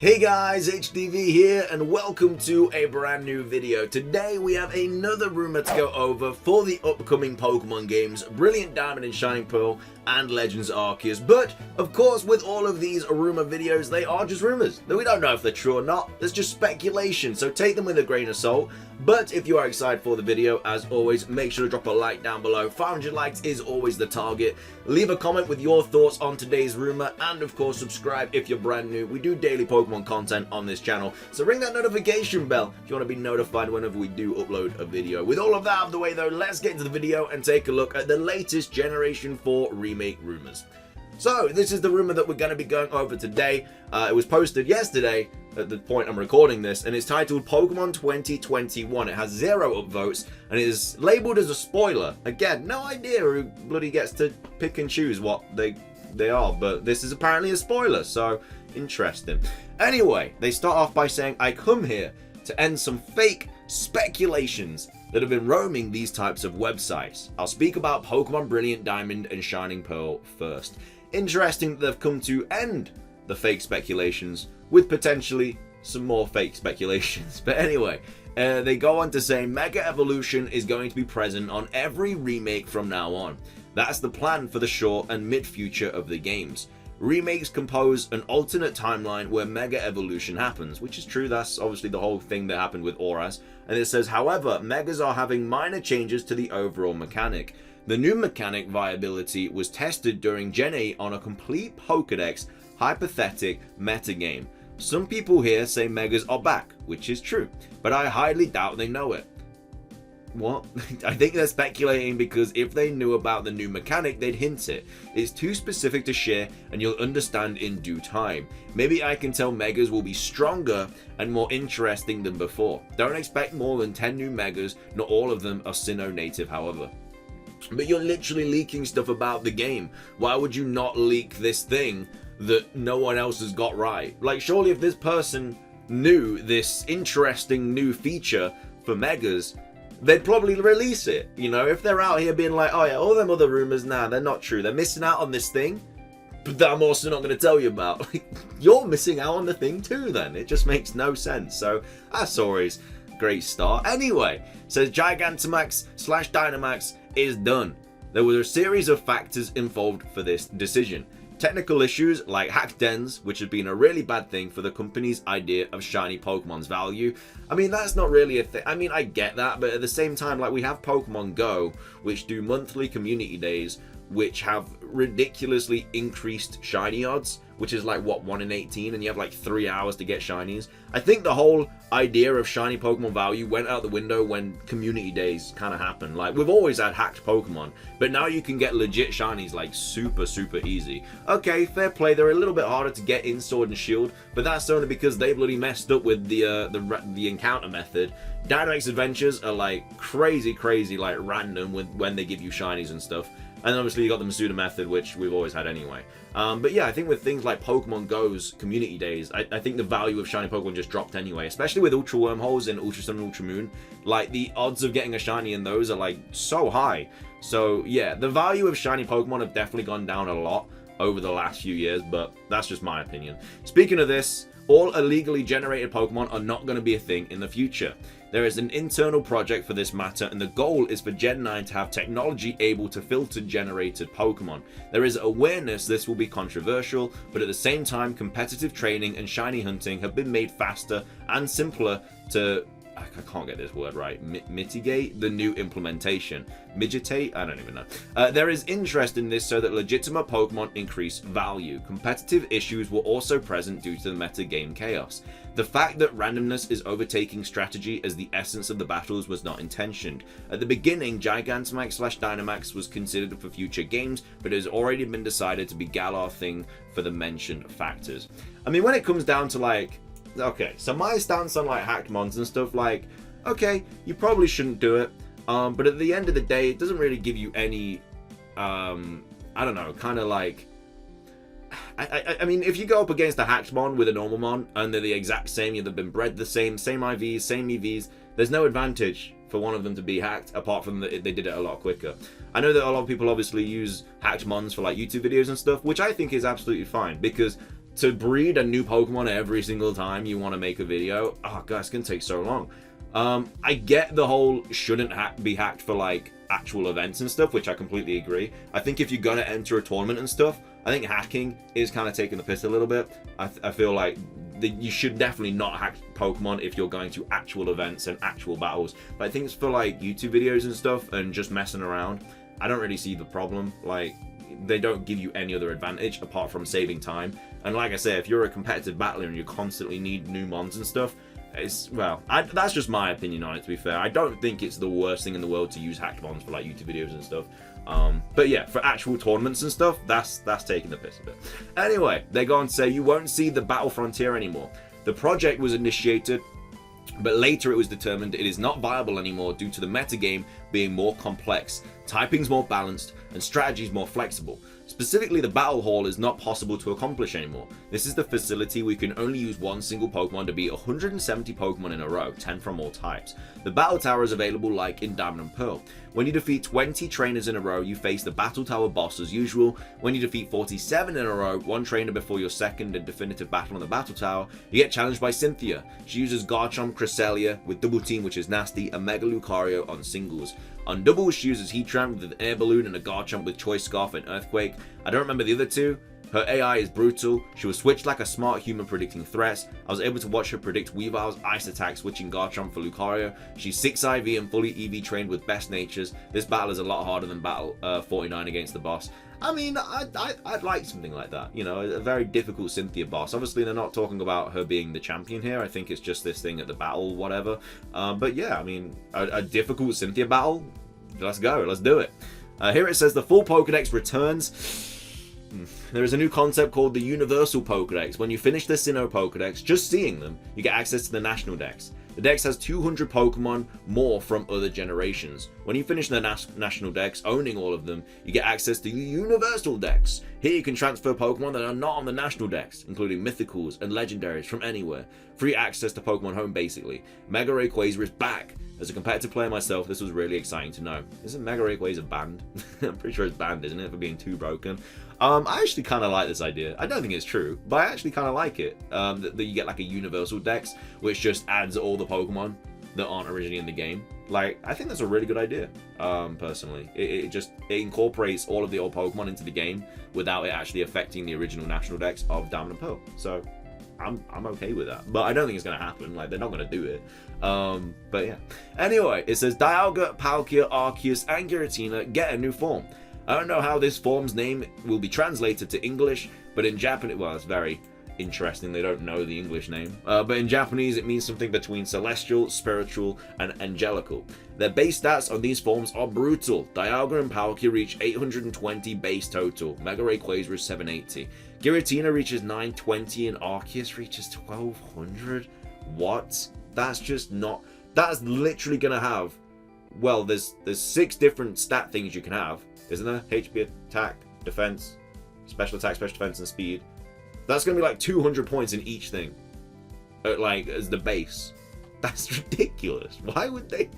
Hey guys, HDvee here and welcome to a brand new video. Today we have another rumor to go over for the upcoming Pokemon games, Brilliant Diamond and Shining Pearl and Legends Arceus. But of course with all of these rumor videos, they are just rumors. We don't know if they're true or not, there's just speculation, so take them with a grain of salt. But if you are excited for the video, as always, make sure to drop a like down below. 500 likes is always the target. Leave a comment with your thoughts on today's rumor, and of course subscribe if you're brand new. We do daily Pokemon content on this channel, so ring that notification bell if you want to be notified whenever we do upload a video. With all of that out of the way though, let's get into the video and take a look at the latest Generation 4 remake rumors. So this is the rumor that we're going to be going over today. It was posted yesterday at the point I'm recording this, and it's titled Pokemon 2021. It has 0 upvotes and it is labeled as a spoiler. Again, no idea who bloody gets to pick and choose what they are, but this is apparently a spoiler, so interesting. Anyway, they start off by saying, I come here to end some fake speculations that have been roaming these types of websites. I'll speak about Pokemon Brilliant Diamond and Shining Pearl first. Interesting that they've come to end the fake speculations with potentially some more fake speculations. But anyway, they go on to say Mega Evolution is going to be present on every remake from now on. That's the plan for the short and mid-future of the games. Remakes compose an alternate timeline where Mega Evolution happens, which is true. That's obviously the whole thing that happened with Auras. And it says, however, Megas are having minor changes to the overall mechanic. The new mechanic viability was tested during Gen 8 on a complete Pokedex hypothetic metagame. Some people here say Megas are back, which is true, but I highly doubt they know it. What? I think they're speculating because if they knew about the new mechanic, they'd hint it. It's too specific to share and you'll understand in due time. Maybe I can tell Megas will be stronger and more interesting than before. Don't expect more than 10 new Megas, not all of them are Sinnoh native however. But you're literally leaking stuff about the game. Why would you not leak this thing that no one else has got right? Like, surely if this person knew this interesting new feature for Megas, they'd probably release it. You know, if they're out here being like, oh yeah, all them other rumors, nah, they're not true. They're missing out on this thing, but that I'm also not going to tell you about. You're missing out on the thing too then. It just makes no sense. So that's always a great start. Anyway, says Gigantamax/Dynamax is done. There were a series of factors involved for this decision. Technical issues like hacked dens, which have been a really bad thing for the company's idea of shiny Pokemon's value. I mean, that's not really a thing. I mean, I get that, but at the same time, like, we have Pokemon Go, which do monthly community days, which have ridiculously increased shiny odds, which is like, what, 1 in 18, and you have like 3 hours to get shinies. I think the whole idea of shiny Pokemon value went out the window when community days kind of happened. Like, we've always had hacked Pokemon, but now you can get legit shinies like super easy. Okay, fair play, they're a little bit harder to get in Sword and Shield, but that's only because they bloody messed up with the encounter method. Dynamax Adventures are like crazy like random with when they give you shinies and stuff. And obviously you got the Masuda method, which we've always had anyway. But yeah, I think with things like Pokemon Go's community days, I think the value of shiny Pokemon just dropped anyway. Especially with Ultra Wormholes and Ultra Sun and Ultra Moon. Like, the odds of getting a shiny in those are like so high. So yeah, the value of shiny Pokemon have definitely gone down a lot over the last few years, but that's just my opinion. Speaking of this, all illegally generated Pokemon are not going to be a thing in the future. There is an internal project for this matter, and the goal is for Gen 9 to have technology able to filter generated Pokemon. There is awareness this will be controversial, but at the same time, competitive training and shiny hunting have been made faster and simpler to, I can't get this word right, mitigate the new implementation. Migitate? I don't even know. There is interest in this so that legitimate Pokemon increase value. Competitive issues were also present due to the metagame chaos. The fact that randomness is overtaking strategy as the essence of the battles was not intentioned. At the beginning, Gigantamax/Dynamax was considered for future games, but it has already been decided to be Galar thing for the mentioned factors. I mean, when it comes down to like, okay, so my stance on like hacked mons and stuff, like, okay, you probably shouldn't do it, but at the end of the day, it doesn't really give you any, I don't know, kind of like, I mean, if you go up against a hacked mon with a normal mon, and they're the exact same, they've been bred the same IVs, same EVs, there's no advantage for one of them to be hacked, apart from that they did it a lot quicker. I know that a lot of people obviously use hacked mons for like YouTube videos and stuff, which I think is absolutely fine, because to breed a new Pokemon every single time you want to make a video, oh god, it's gonna take so long. I get the whole shouldn't be hacked for like actual events and stuff, which I completely agree. I think if you're gonna enter a tournament and stuff, I think hacking is kind of taking the piss a little bit. I feel like you should definitely not hack Pokemon if you're going to actual events and actual battles. But I think it's for like YouTube videos and stuff and just messing around, I don't really see the problem. Like, they don't give you any other advantage apart from saving time. And like I say, if you're a competitive battler and you constantly need new mons and stuff, it's, well, that's just my opinion on it, to be fair. I don't think it's the worst thing in the world to use hacked mons for like YouTube videos and stuff. But yeah, for actual tournaments and stuff, that's taking the piss a bit. Anyway, they go on to say you won't see the Battle Frontier anymore. The project was initiated, but later it was determined it is not viable anymore due to the metagame being more complex, typing's more balanced, and strategies more flexible. Specifically, the Battle Hall is not possible to accomplish anymore. This is the facility where you can only use one single Pokemon to beat 170 Pokemon in a row, 10 from all types. The Battle Tower is available like in Diamond and Pearl. When you defeat 20 trainers in a row, you face the Battle Tower boss as usual. When you defeat 47 in a row, one trainer before your second and definitive battle on the Battle Tower, you get challenged by Cynthia. She uses Garchomp Cresselia with Double Team, which is nasty, and Mega Lucario on singles. On doubles, she uses Heatran with an Air Balloon and a Garchomp with Choice Scarf and Earthquake. I don't remember the other two. Her AI is brutal. She was switched like a smart human predicting threats. I was able to watch her predict Weavile's ice attack, switching Garchomp for Lucario. She's 6 IV and fully EV trained with best natures. This battle is a lot harder than battle 49 against the boss. I mean, I'd like something like that, you know, a very difficult Cynthia boss. Obviously, they're not talking about her being the champion here. I think it's just this thing at the battle, whatever. But yeah, I mean, a difficult Cynthia battle, let's go, let's do it. Here it says the full Pokedex returns. There is a new concept called the Universal Pokedex. When you finish the Sinnoh Pokedex, just seeing them, you get access to the National Dex. The Dex has 200 Pokemon more from other generations. When you finish the National Dex, owning all of them, you get access to the Universal Dex. Here you can transfer Pokemon that are not on the National Dex, including Mythicals and Legendaries from anywhere. Free access to Pokemon Home, basically. Mega Rayquaza is back. As a competitive player myself, this was really exciting to know. Isn't Mega Rayquaza banned? I'm pretty sure it's banned, isn't it, for being too broken? I actually kind of like this idea. I don't think it's true, but I actually kind of like it. That you get like a universal dex, which just adds all the Pokemon that aren't originally in the game. Like, I think that's a really good idea, personally. It incorporates all of the old Pokemon into the game without it actually affecting the original National Dex of Diamond and Pearl. So, I'm okay with that. But I don't think it's going to happen. Like, they're not going to do it. But yeah. Anyway, it says Dialga, Palkia, Arceus, and Giratina get a new form. I don't know how this form's name will be translated to English, but in Japanese, well, it's very interesting, they don't know the English name. But in Japanese, it means something between celestial, spiritual, and angelical. Their base stats on these forms are brutal. Dialga and Palkia reach 820 base total. Mega Rayquaza is 780. Giratina reaches 920 and Arceus reaches 1200. What? That's just not... That's literally gonna have... Well, there's 6 different stat things you can have, isn't there? HP, attack, defense, special attack, special defense, and speed. That's gonna be like 200 points in each thing, like as the base. That's ridiculous. Why would they?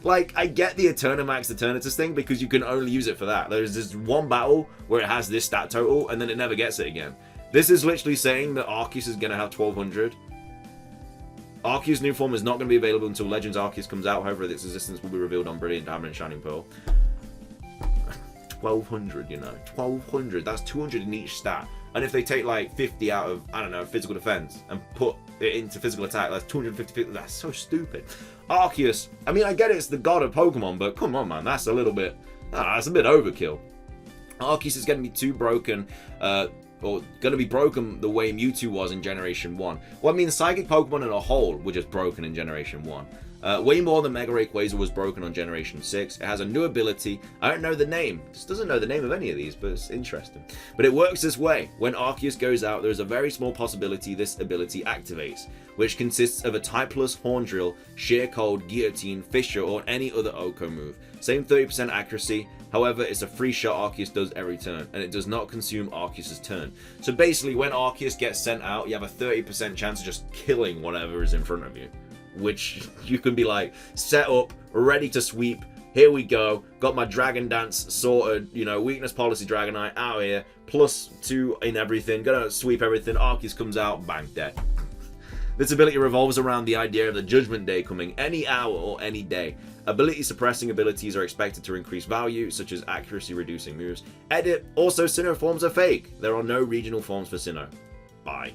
Like, I get the Eternamax Eternatus thing because you can only use it for that. There's this one battle where it has this stat total and then it never gets it again. This is literally saying that Arceus is gonna have 1200. Arceus' new form is not going to be available until Legends Arceus comes out, however its existence will be revealed on Brilliant Diamond and Shining Pearl. 1200, you know. 1200, that's 200 in each stat. And if they take like 50 out of, I don't know, physical defense and put it into physical attack, that's 250, that's so stupid. Arceus, I mean, I get it's the god of Pokemon, but come on, man, that's a little bit, that's a bit overkill. Arceus is going to be too broken, or going to be broken the way Mewtwo was in Generation 1. Well, I mean, Psychic Pokemon in a whole were just broken in Generation 1. Way more than Mega Rayquaza was broken on Generation 6. It has a new ability. I don't know the name. It just doesn't know the name of any of these, but it's interesting. But it works this way. When Arceus goes out, there is a very small possibility this ability activates, which consists of a typeless Horn Drill, Sheer Cold, Guillotine, Fissure, or any other OHKO move. Same 30% accuracy. However, it's a free shot Arceus does every turn, and it does not consume Arceus' turn. So basically, when Arceus gets sent out, you have a 30% chance of just killing whatever is in front of you. Which you can be like, set up, ready to sweep, here we go. Got my Dragon Dance sorted, you know, weakness policy Dragonite out here. +2 in everything. Gonna sweep everything. Arceus comes out, bang, dead. This ability revolves around the idea of the Judgment Day coming any hour or any day. Ability suppressing abilities are expected to increase value, such as accuracy reducing moves. Edit, also Sinnoh forms are fake. There are no regional forms for Sinnoh. Bye.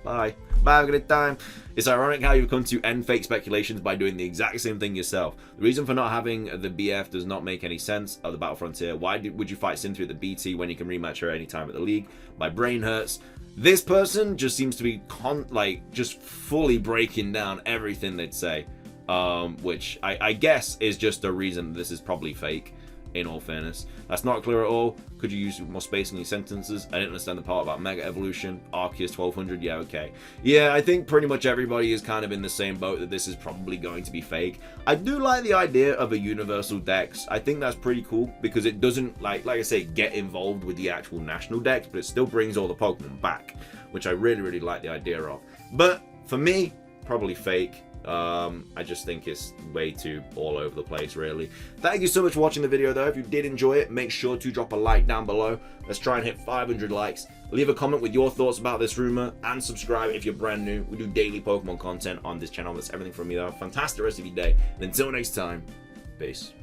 Bye. Bye, have a good time. It's ironic how you've come to end fake speculations by doing the exact same thing yourself. The reason for not having the BF does not make any sense of the Battle Frontier. Why would you fight Cynthia at the BT when you can rematch her anytime at the League? My brain hurts. This person just seems to be just fully breaking down everything they'd say, which I guess is just a reason this is probably fake, in all fairness. That's not clear at all. Could you use more space in your sentences? I didn't understand the part about Mega Evolution. Arceus 1200, yeah, okay. Yeah, I think pretty much everybody is kind of in the same boat that this is probably going to be fake. I do like the idea of a universal dex. I think that's pretty cool because it doesn't, like I say, get involved with the actual national dex, but it still brings all the Pokemon back, which I really, really like the idea of. But for me, probably fake. I just think it's way too all over the place, really. Thank you so much for watching the video, though. If you did enjoy it, make sure to drop a like down below. Let's try and hit 500 likes. Leave a comment with your thoughts about this rumor, and subscribe if you're brand new. We do daily Pokemon content on this channel. That's everything from me, though. Fantastic rest of your day, and until next time, peace.